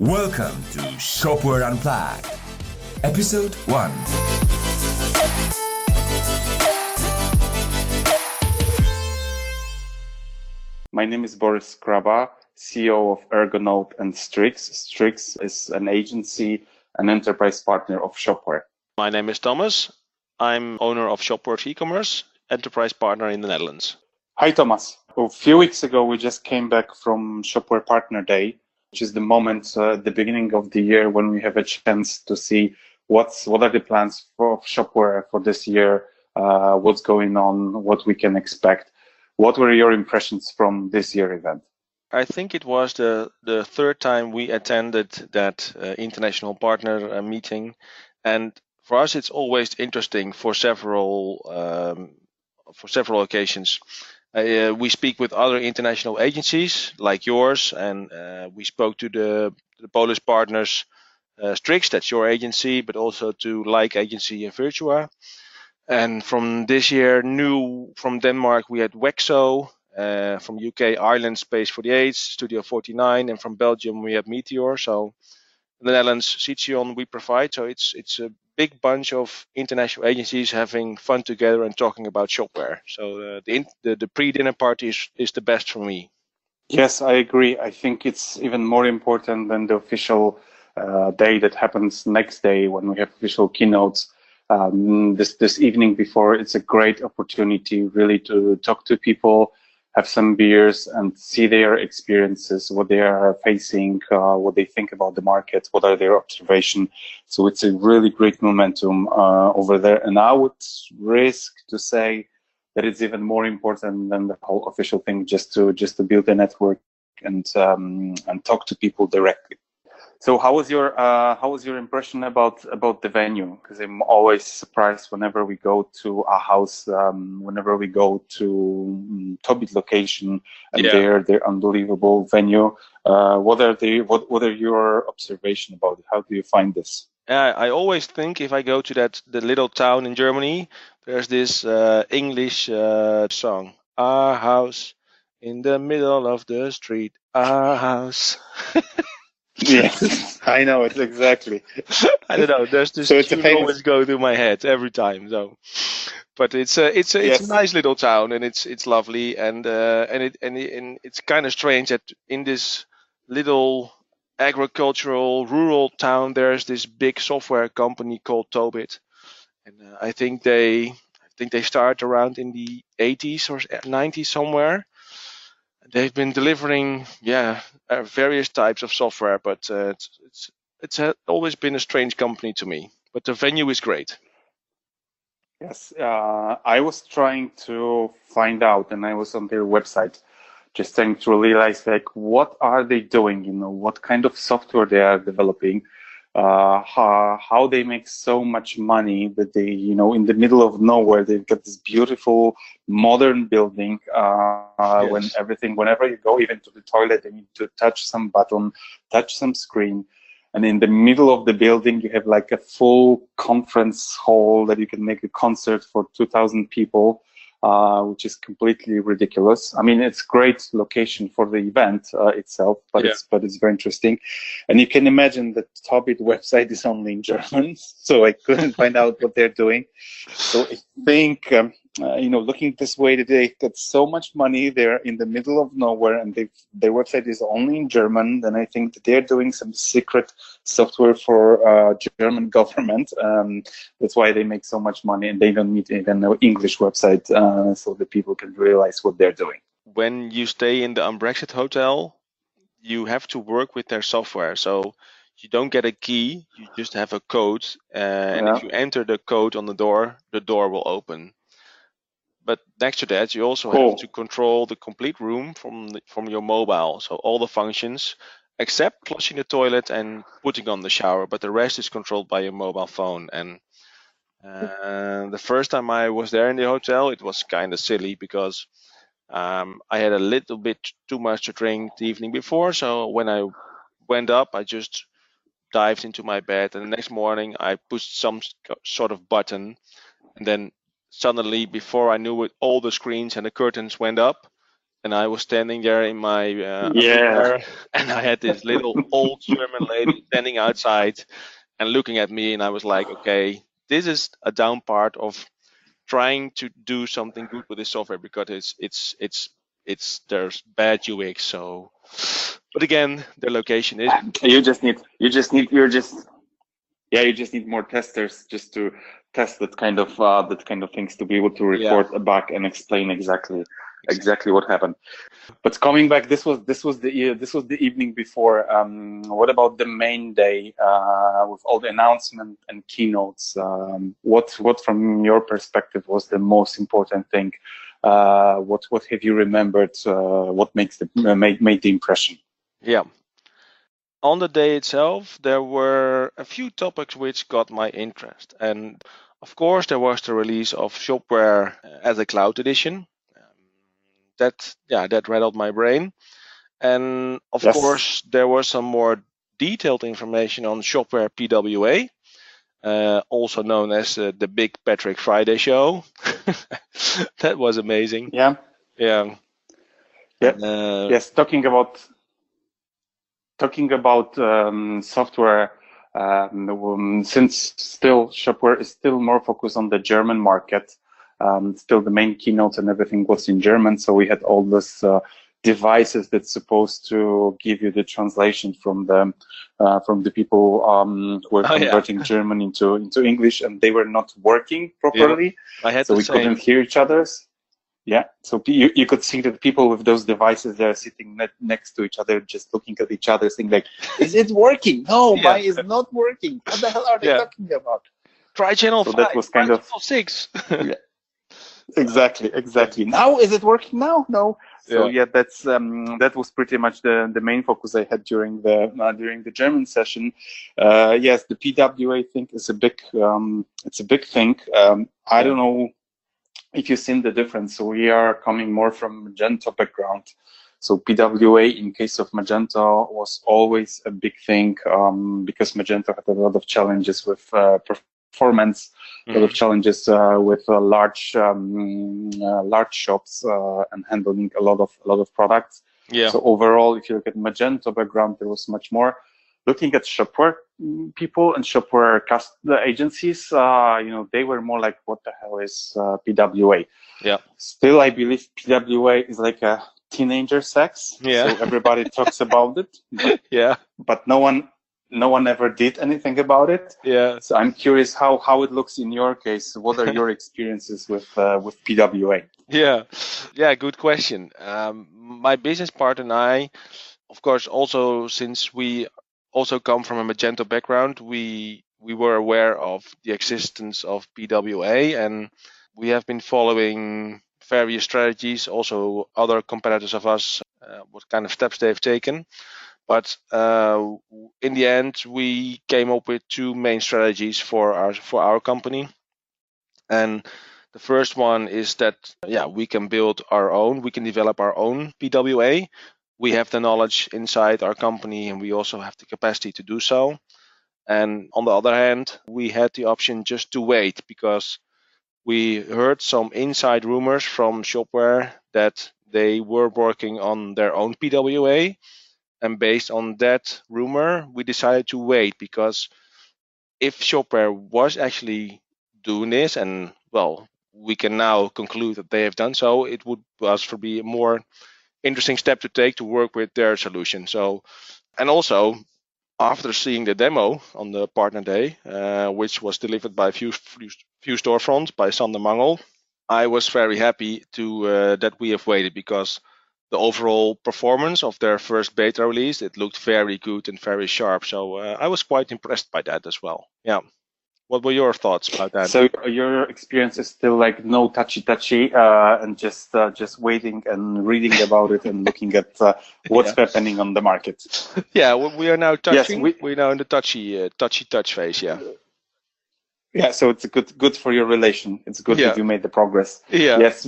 Welcome to Shopware Unplugged, Episode 1. My name is Borys Skraba, CEO of Ergonaut and Strix. Strix is an agency and enterprise partner of Shopware. My name is Thomas. I'm owner of ShopWorks e-commerce, enterprise partner in the Netherlands. Hi, Thomas. A few weeks ago, we just came back from Shopware Partnerdag, which is the moment at the beginning of the year when we have a chance to see what are the plans for Shopware for this year, what's going on, what we can expect. What were your impressions from this year event? I think it was the third time we attended that international partner meeting, and for us it's always interesting for several occasions. We speak with other international agencies like yours, and we spoke to the Polish partners, Strix, that's your agency, but also to like agency Virtua. And from this year, new from Denmark, we had Wexo, from UK, Ireland, Space 48, Studio 49, and from Belgium, we have Meteor. So in the Netherlands, Cition we provide. So it's a big bunch of international agencies having fun together and talking about shopware. So the pre-dinner party is the best for me. Yes, I agree. I think it's even more important than the official day that happens next day when we have official keynotes. This evening before, it's a great opportunity really to talk to people, have some beers and see their experiences, what they are facing, what they think about the market, what are their observations. So it's a really great momentum over there. And I would risk to say that it's even more important than the whole official thing, just to build a network and talk to people directly. So how was your impression about the venue? Because I'm always surprised whenever we go to a house, whenever we go to Tobit location, and their unbelievable venue. What are your observations about it? How do you find this? I always think if I go to the little town in Germany, there's this English song, "Our house in the middle of the street, our house." Yes, I know it exactly. I don't know. There's this tune always go through my head every time. So, but it's a nice little town, and it's lovely, and it's kind of strange that in this little agricultural rural town there's this big software company called Tobit, and I think they started around in the 80s or 90s somewhere. They've been delivering, various types of software, but it's always been a strange company to me. But the venue is great. Yes, I was trying to find out, and I was on their website, just trying to realize what are they doing? What kind of software they are developing, how they make so much money that they, in the middle of nowhere, they've got this beautiful modern building. Yes. Whenever you go even to the toilet, you need to touch some button, touch some screen. And in the middle of the building, you have like a full conference hall that you can make a concert for 2,000 people. Which is completely ridiculous. I mean, it's great location for the event itself, but it's very interesting. And you can imagine that Tobit website is only in German, so I couldn't find out what they're doing. So I think, looking this way, they got so much money. They're in the middle of nowhere, and their website is only in German. Then I think that they're doing some secret software for German government. That's why they make so much money, and they don't need even an English website, so that people can realize what they're doing. When you stay in the Unbrexit hotel, you have to work with their software. So you don't get a key, you just have a code, and if you enter the code on the door will open. But next to that, you also have to control the complete room from your mobile. So all the functions, except flushing the toilet and putting on the shower, but the rest is controlled by your mobile phone. And the first time I was there in the hotel, it was kind of silly because I had a little bit too much to drink the evening before. So when I went up, I just dived into my bed, and the next morning I pushed some sort of button, and then suddenly, before I knew it, all the screens and the curtains went up, and I was standing there in my Yeah. underwear, and I had this little old German lady standing outside and looking at me, and I was like, okay, this is a down part of trying to do something good with this software, because it's there's bad UX. So, but again, the location is. You just need more testers just to test that kind of things, to be able to report back and explain exactly what happened. But coming back, this was the evening before. What about the main day with all the announcement and keynotes? What from your perspective was the most important thing? What have you remembered? What made the impression? Yeah. On the day itself, there were a few topics which got my interest. And of course, there was the release of Shopware as a cloud edition. That rattled my brain. And of course, there was some more detailed information on Shopware PWA, also known as the Big Patrick Friday show. That was amazing. Yeah. Yes, talking about software, since still Shopware is still more focused on the German market. Still the main keynote and everything was in German, so we had all these devices that's supposed to give you the translation from the people who were converting German into English, and they were not working properly. So we couldn't hear each other's. Yeah, so you could see that people with those devices, they're sitting next to each other, just looking at each other, saying like, "Is it working? No, mine is not working. What the hell are they talking about?" Try channel 5. That was kind of channel 6. Exactly. Now is it working? Now? No. So that's that was pretty much the main focus I had during the German session. Yes, the PWA thing is a big thing. I don't know if you've seen the difference. So we are coming more from Magento background. So PWA in case of Magento was always a big thing because Magento had a lot of challenges with performance, a lot of challenges with large shops and handling a lot of products. Yeah. So overall, if you look at Magento background, there was much more. Looking at Shopware people and Shopware agencies, they were more like, what the hell is PWA? Yeah. Still, I believe PWA is like a teenager sex. Yeah. So everybody talks about it. But, but no one ever did anything about it. Yeah. So I'm curious how it looks in your case. What are your experiences with PWA? Yeah. Good question. My business partner and I, of course, also since we also come from a Magento background, we were aware of the existence of PWA, and we have been following various strategies. Also, other competitors of us, what kind of steps they've taken. But in the end, we came up with two main strategies for our company. And the first one is that we can develop our own PWA. We have the knowledge inside our company, and we also have the capacity to do so. And on the other hand, we had the option just to wait, because we heard some inside rumors from Shopware that they were working on their own PWA. And based on that rumor, we decided to wait, because if Shopware was actually doing this, and well, we can now conclude that they have done so, it would be a more interesting step to take to work with their solution. So, and also after seeing the demo on the partner day, which was delivered by a few storefronts by Sander Mangel, I was very happy that we have waited, because the overall performance of their first beta release, it looked very good and very sharp. So I was quite impressed by that as well. Yeah. What were your thoughts about that? So your experience is still like no touchy, and just waiting and reading about it and looking at what's happening on the market. Yeah, we are now touching. Yes, we're now in the touchy touch phase. Yeah. Yeah, so it's good for your relation. It's good that you made the progress. Yeah. Yes,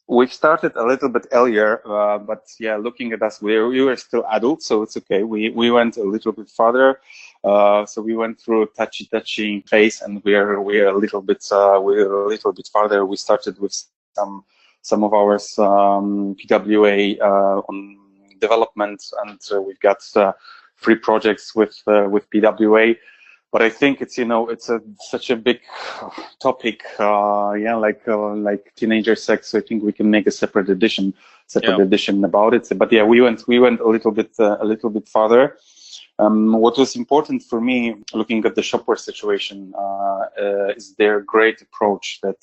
we've started a little bit earlier, but looking at us, we were still adults, so it's okay. We went a little bit farther. So we went through a touchy phase, and we're a little bit farther. We started with some of our PWA on development, and we've got 3 projects with PWA. But I think it's such a big topic, like teenager sex. So I think we can make a separate edition about it. But yeah, we went a little bit farther. What was important for me, looking at the Shopware situation, is their great approach that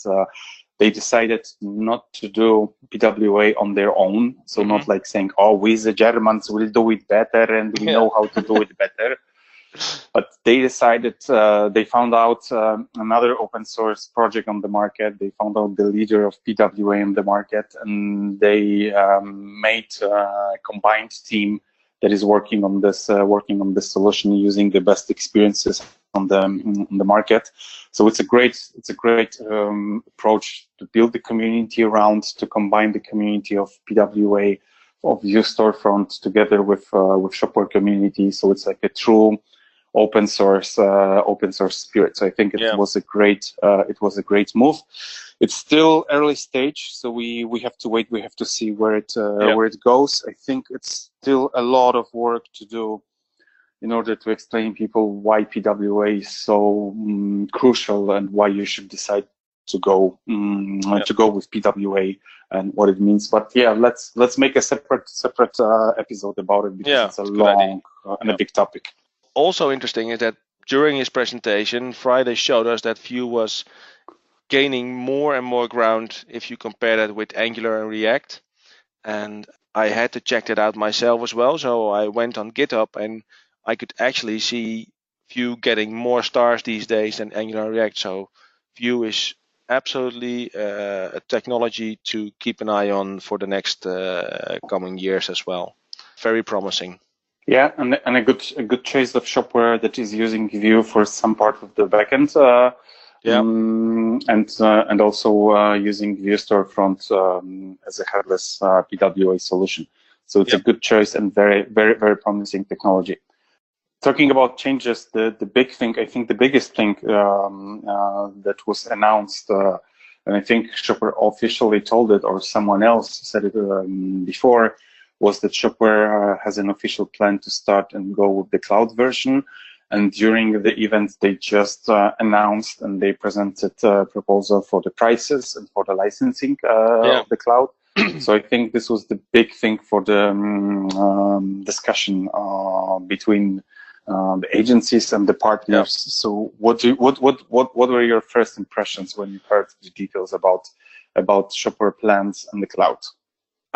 they decided not to do PWA on their own. So not like saying, "Oh, we the Germans will do it better and we know how to do it better." But they decided, they found out another open source project on the market. They found out the leader of PWA in the market, and they made a combined team that is working on this solution using the best experiences on the market. So it's a great approach to build the community around, to combine the community of PWA, of Vue Storefront, together with Shopware community. So it's like a true open source spirit. So I think it was a great move. It's still early stage, so we have to wait. We have to see where it goes. I think it's still a lot of work to do in order to explain people why PWA is so crucial and why you should decide to go with PWA and what it means. But yeah, let's make a separate episode about it, because it's a long and a big topic. Also interesting is that during his presentation, Friday showed us that Vue was gaining more and more ground if you compare that with Angular and React. And I had to check that out myself as well. So I went on GitHub and I could actually see Vue getting more stars these days than Angular and React. So Vue is absolutely a technology to keep an eye on for the next coming years as well. Very promising. Yeah, and a good choice of Shopware that is using Vue for some part of the backend, and also using Vue Storefront as a headless PWA solution. So it's a good choice and very, very, very promising technology. Talking about changes, the big thing, I think the biggest thing that was announced, and I think Shopware officially told it, or someone else said it before, was that Shopware has an official plan to start and go with the cloud version. And during the event, they just announced and they presented a proposal for the prices and for the licensing of the cloud. So I think this was the big thing for the discussion between the agencies and the partners. So what were your first impressions when you heard the details about Shopware plans and the cloud?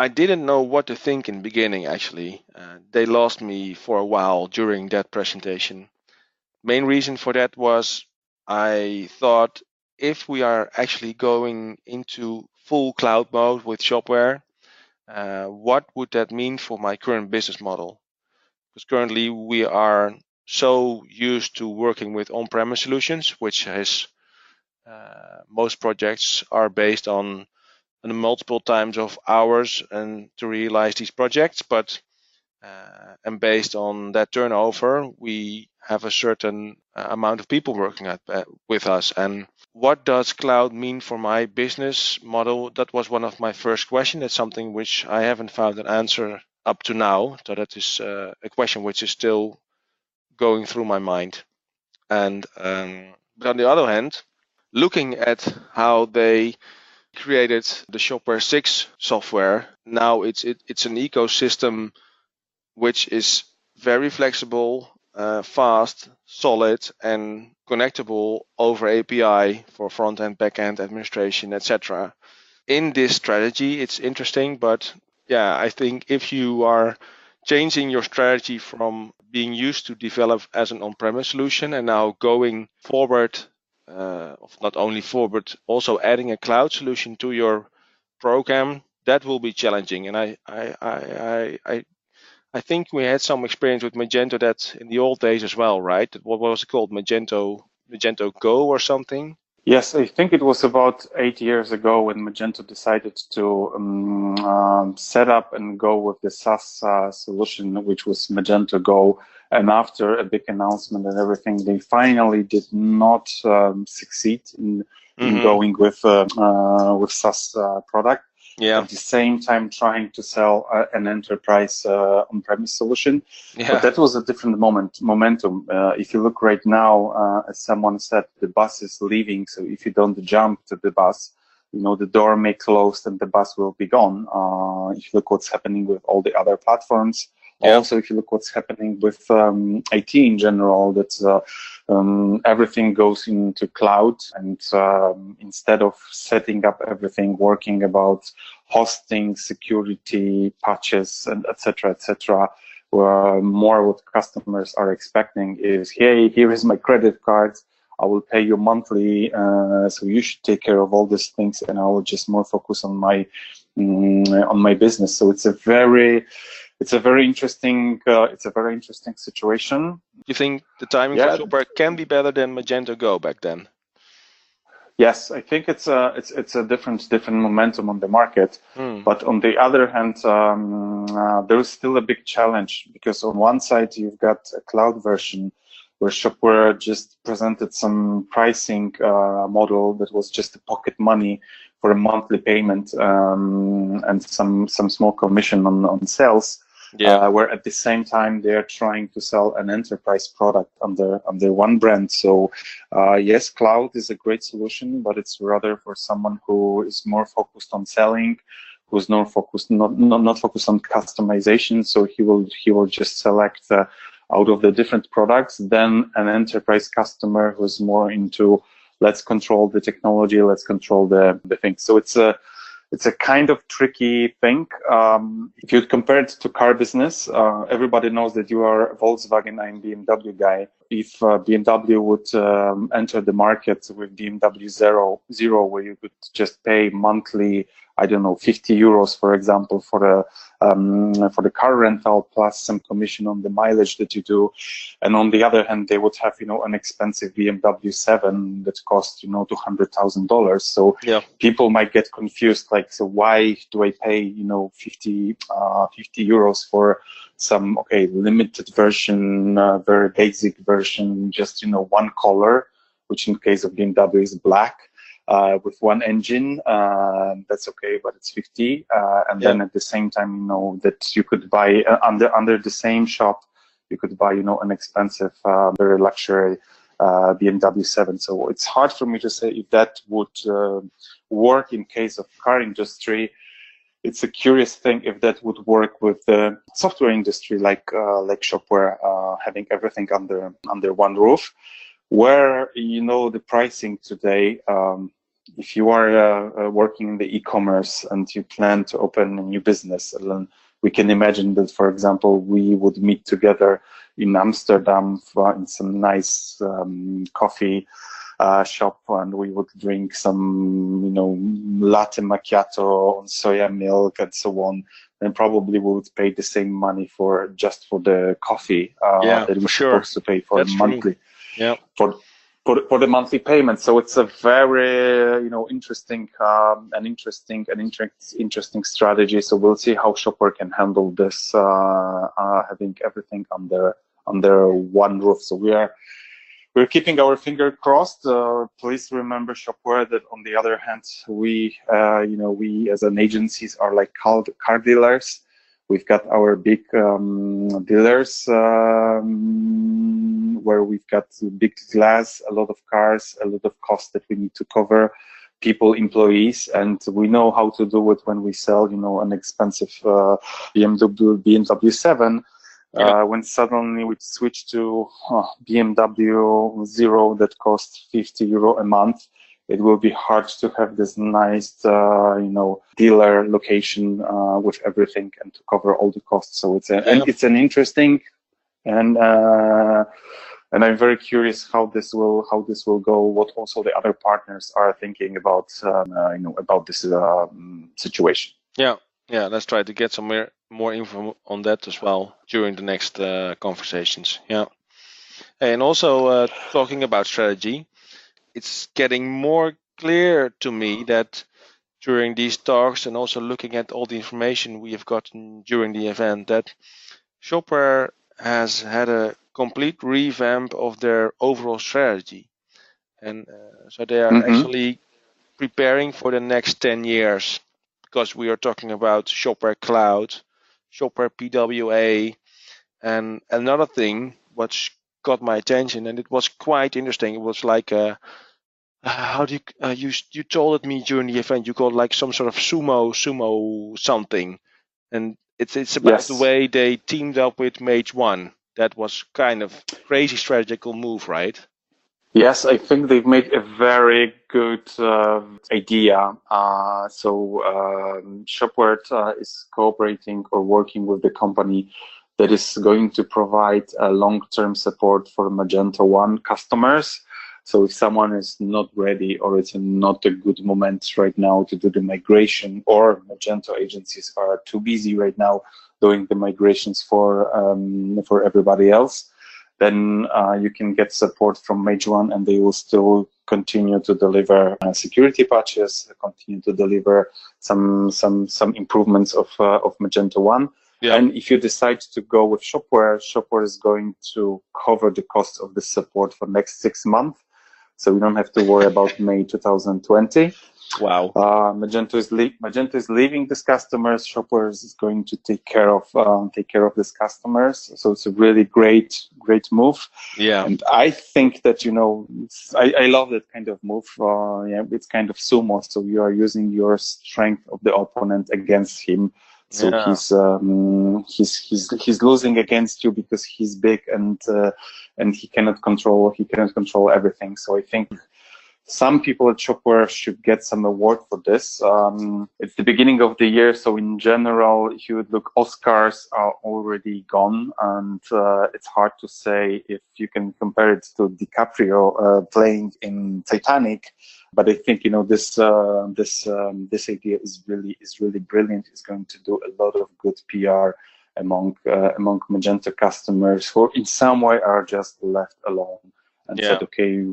I didn't know what to think in the beginning, actually. They lost me for a while during that presentation. Main reason for that was I thought, if we are actually going into full cloud mode with Shopware, what would that mean for my current business model? Because currently we are so used to working with on-premise solutions, which is most projects are based on multiple times of hours and to realize these projects, but and based on that turnover, we have a certain amount of people working with us. And what does cloud mean for my business model? That was one of my first questions. That's something which I haven't found an answer up to now. So that is a question which is still going through my mind. And but on the other hand, looking at how they created the Shopware 6 software, now it's an ecosystem which is very flexible, fast, solid, and connectable over API for front-end, back-end administration, etc. In this strategy, it's interesting, but yeah, I think if you are changing your strategy from being used to develop as an on-premise solution and now going forward, not only forward, also adding a cloud solution to your program, that will be challenging. And I think we had some experience with Magento that in the old days as well, right? What was it called? Magento Go or something? Yes, I think it was about 8 years ago when Magento decided to set up and go with the SaaS solution, which was Magento Go. And after a big announcement and everything, they finally did not succeed in going with SaaS product. At the same time trying to sell an enterprise on-premise solution. Yeah. But that was a different momentum. If you look right now, as someone said, the bus is leaving. So if you don't jump to the bus, the door may close and the bus will be gone. If you look what's happening with all the other platforms. Yeah. Also, if you look what's happening with IT in general, that everything goes into cloud, and instead of setting up everything, working about hosting, security, patches, and etc., more what customers are expecting is, hey, here is my credit card. I will pay you monthly, so you should take care of all these things, and I will just more focus on my business. So it's a very interesting situation. You think the timing for Shopware can be better than Magento Go back then? Yes, I think it's a different momentum on the market. But on the other hand, there is still a big challenge, because on one side you've got a cloud version where Shopware just presented some pricing model that was just a pocket money for a monthly payment and some small commission on sales. Yeah. Where at the same time they're trying to sell an enterprise product under one brand. So yes, cloud is a great solution, but it's rather for someone who is more focused on selling, who's not focused on customization. So he will just select out of the different products. Then an enterprise customer who's more into, let's control the technology, let's control the thing. So it's a kind of tricky thing. If you compare it to car business, everybody knows that you are a Volkswagen, I'm BMW guy. If BMW would enter the market with BMW Zero, where you could just pay monthly, I don't know, 50 euros, for example, for the car rental plus some commission on the mileage that you do. And on the other hand, they would have, an expensive BMW 7 that costs, $200,000. So people might get confused, like, so why do I pay, 50 euros for some, limited version, very basic version, just, one color, which in case of BMW is black. With one engine, that's okay, but it's 50. And then at the same time, that you could buy under the same shop, you could buy, an expensive, very luxury BMW 7. So it's hard for me to say if that would work in case of car industry. It's a curious thing if that would work with the software industry, like Shopware, having everything under one roof, where the pricing today. If you are working in the e-commerce and you plan to open a new business, then we can imagine that, for example, we would meet together in Amsterdam in some nice coffee shop, and we would drink some, latte macchiato on soya milk and so on. And probably we would pay the same money for the coffee that we're supposed to pay for monthly. Yeah. For the monthly payment. So it's a very, interesting strategy. So we'll see how Shopware can handle this, having everything under one roof. So we're keeping our finger crossed. Please remember, Shopware, that on the other hand, we as an agencies are like car dealers. We've got our big dealers where we've got big glass, a lot of cars, a lot of costs that we need to cover, people, employees, and we know how to do it when we sell, an expensive BMW 7. When suddenly we switch to BMW Zero that costs 50 euro a month, it will be hard to have this nice, dealer location with everything and to cover all the costs. So it's an interesting, and I'm very curious how this will go. What also the other partners are thinking about, about this situation. Yeah. Let's try to get some more info on that as well during the next conversations. Yeah, and also talking about strategy. It's getting more clear to me that during these talks and also looking at all the information we have gotten during the event, that Shopware has had a complete revamp of their overall strategy. And so they are actually preparing for the next 10 years. because we are talking about Shopware Cloud, Shopware PWA, and another thing which got my attention, and it was quite interesting. It was like how do you told it me during the event? You called like some sort of sumo something, and it's about the way they teamed up with Mage One. That was kind of crazy strategical move, right? Yes, I think they've made a very good idea. Shopware is cooperating or working with the company that is going to provide long-term support for Magento 1 customers. So if someone is not ready or it's not a good moment right now to do the migration, or Magento agencies are too busy right now doing the migrations for everybody else, then you can get support from Mage One, and they will still continue to deliver security patches, continue to deliver some improvements of Magento 1. Yeah. And if you decide to go with Shopware, Shopware is going to cover the cost of the support for next 6 months. So we don't have to worry about May 2020. Wow. Magento is leaving these customers. Shopware is going to take care of these customers. So it's a really great move. Yeah. And I think that I love that kind of move. It's kind of sumo. So you are using your strength of the opponent against him. So he's losing against you because he's big and he cannot control everything. So I think some people at Shopware should get some award for this. It's the beginning of the year, so in general, if you would look, Oscars are already gone, and it's hard to say if you can compare it to DiCaprio playing in Titanic. But I think this idea is really brilliant. It's going to do a lot of good PR among Magento customers who in some way are just left alone and said, okay,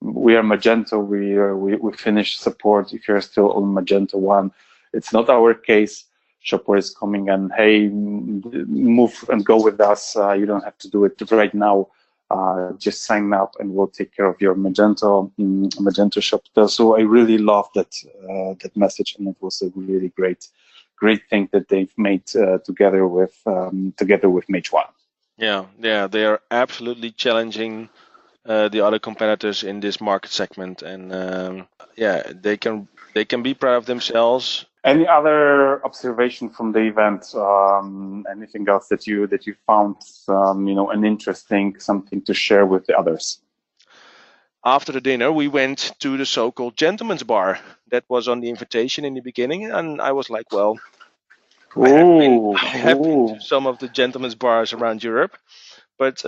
we are Magento, we finished support. If you're still on Magento 1, it's not our case. Shopware is coming and, hey, move and go with us. You don't have to do it right now. Just sign up and we'll take care of your Magento shop. So I really love that message, and it was a really great thing that they've made together with Mage One. Yeah, they are absolutely challenging the other competitors in this market segment, and they can be proud of themselves. Any other observation from the event? Anything else that you found an interesting something to share with the others? After the dinner, we went to the so-called gentleman's bar. That was on the invitation in the beginning, and I was like, well, I have been to some of the gentleman's bars around Europe. But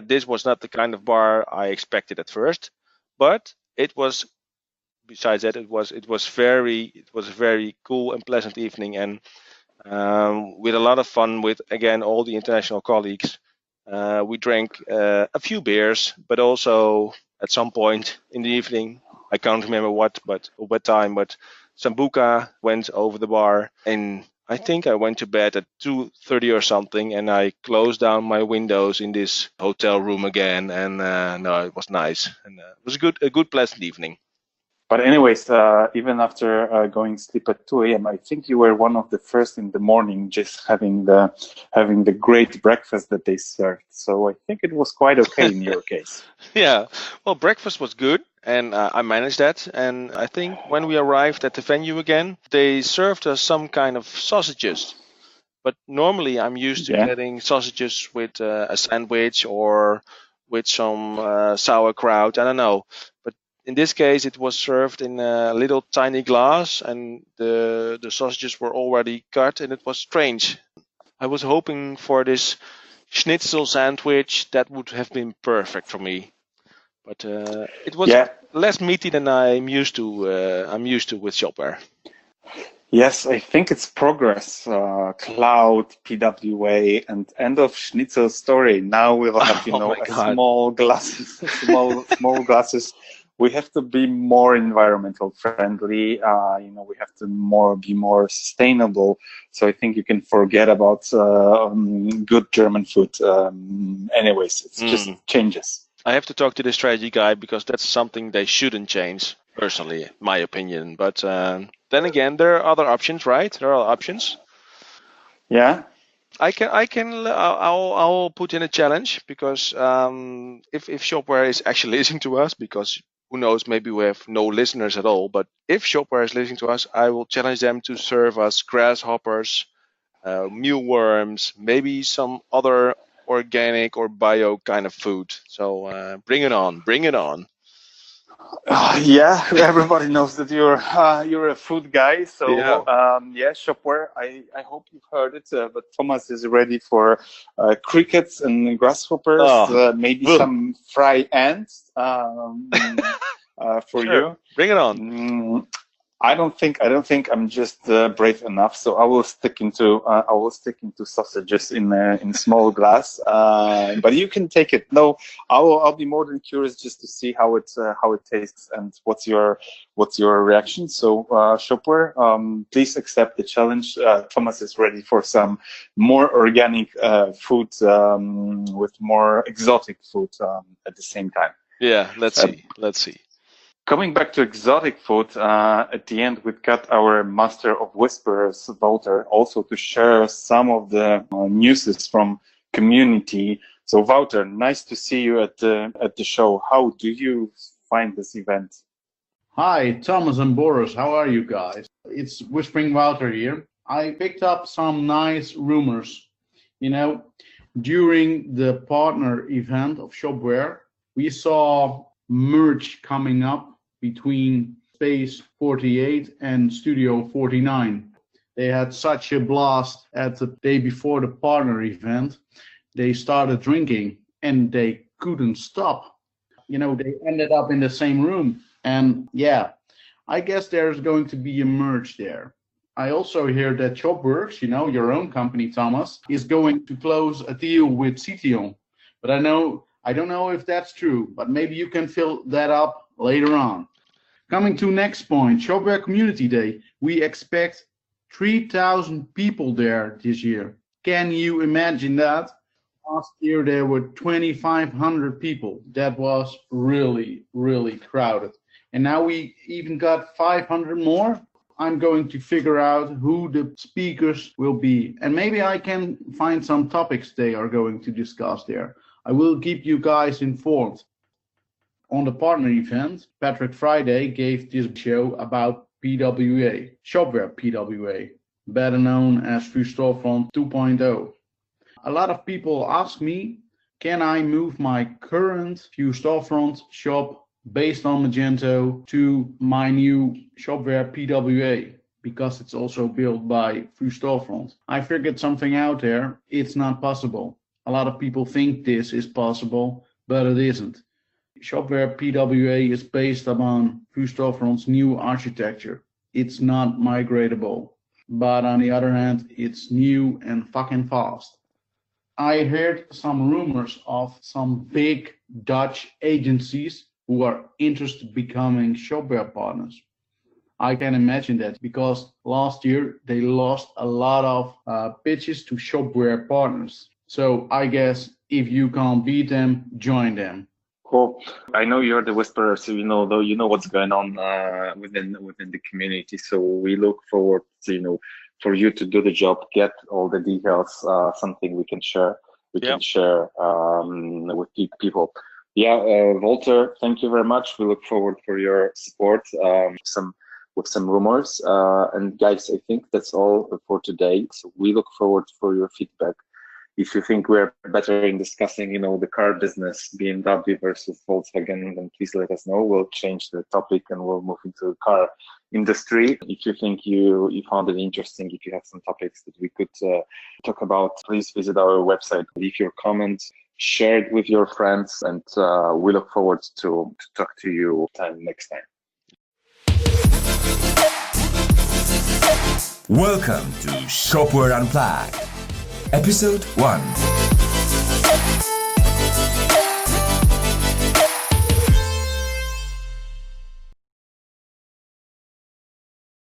this was not the kind of bar I expected at first. But it was, besides that, it was a very cool and pleasant evening, and with a lot of fun with, again, all the international colleagues. We drank a few beers, but also at some point in the evening, I can't remember what time, but Sambuca went over the bar, and I think I went to bed at 2:30 or something, and I closed down my windows in this hotel room again. And it was nice, and it was a good pleasant evening. But anyways, even after going to sleep at 2 a.m., I think you were one of the first in the morning, just having the great breakfast that they served. So I think it was quite okay in your case. Yeah, well, breakfast was good, and I managed that. And I think when we arrived at the venue again, they served us some kind of sausages. But normally I'm used to getting sausages with a sandwich or with some sauerkraut. I don't know. But in this case, it was served in a little tiny glass, and the sausages were already cut, and it was strange. I was hoping for this schnitzel sandwich. That would have been perfect for me. But it was less meaty than I'm used to with Shopware. Yes, I think it's progress. Cloud, PWA, and end of Schnitzel story. Now we'll have small glasses. We have to be more environmental friendly. We have to be more sustainable. So I think you can forget about good German food. Anyways, it's just changes. I have to talk to the strategy guy, because that's something they shouldn't change. Personally, my opinion. But then again, there are other options, right? There are options. Yeah. I'll put in a challenge because if Shopware is actually listening to us, because who knows, maybe we have no listeners at all. But if Shopware is listening to us, I will challenge them to serve us grasshoppers, mealworms, maybe some other organic or bio kind of food. So bring it on, bring it on. Yeah, everybody knows that you're a food guy. So Shopware. I hope you've heard it. But Thomas is ready for crickets and grasshoppers. Maybe some fry ants for you. Bring it on. I don't think I'm just brave enough. So I will stick into sausages in small glass. But you can take it. No, I'll be more than curious just to see how it tastes and what's your reaction. So Shopware, please accept the challenge. Thomas is ready for some more organic food with more exotic food at the same time. Yeah, let's see. Coming back to exotic food, at the end we've got our master of whispers, Wouter, also to share some of the news from community. So Wouter, nice to see you at the show. How do you find this event? Hi, Thomas and Borys. How are you guys? It's Whispering Wouter here. I picked up some nice rumors. During the partner event of Shopware, we saw merge coming up between Space 48 and Studio 49. They had such a blast at the day before the partner event. They started drinking and they couldn't stop. They ended up in the same room. And I guess there's going to be a merge there. I also hear that ShopWorks, your own company, Thomas, is going to close a deal with Cition. But I don't know if that's true, but maybe you can fill that up later on. Coming to next point, Shopware Community Day. We expect 3,000 people there this year. Can you imagine that? Last year there were 2,500 people. That was really, really crowded. And now we even got 500 more. I'm going to figure out who the speakers will be. And maybe I can find some topics they are going to discuss there. I will keep you guys informed. On the partner event, Patrick Friday gave this show about PWA, Shopware PWA, better known as Storefront 2.0. A lot of people ask me, can I move my current Storefront shop based on Magento to my new Shopware PWA? Because it's also built by Storefront. I figured something out there. It's not possible. A lot of people think this is possible, but it isn't. Shopware PWA is based upon Storefront's new architecture. It's not migratable, but on the other hand, it's new and fucking fast. I heard some rumors of some big Dutch agencies who are interested in becoming Shopware partners. I can imagine that because last year they lost a lot of pitches to Shopware partners. So I guess if you can't beat them, join them. Cool. I know you're the whisperer, so you know what's going on within the community. So we look forward to for you to do the job, get all the details, something we can share. Can share with people. Wouter, thank you very much. We look forward for your support. With some rumors, and guys, I think that's all for today. So we look forward for your feedback. If you think we're better in discussing, the car business, BMW versus Volkswagen, then please let us know. We'll change the topic and we'll move into the car industry. If you think you found it interesting, if you have some topics that we could talk about, please visit our website, leave your comments, share it with your friends, and we look forward to talk to you next time. Welcome to Shopware Unplugged, Episode 1.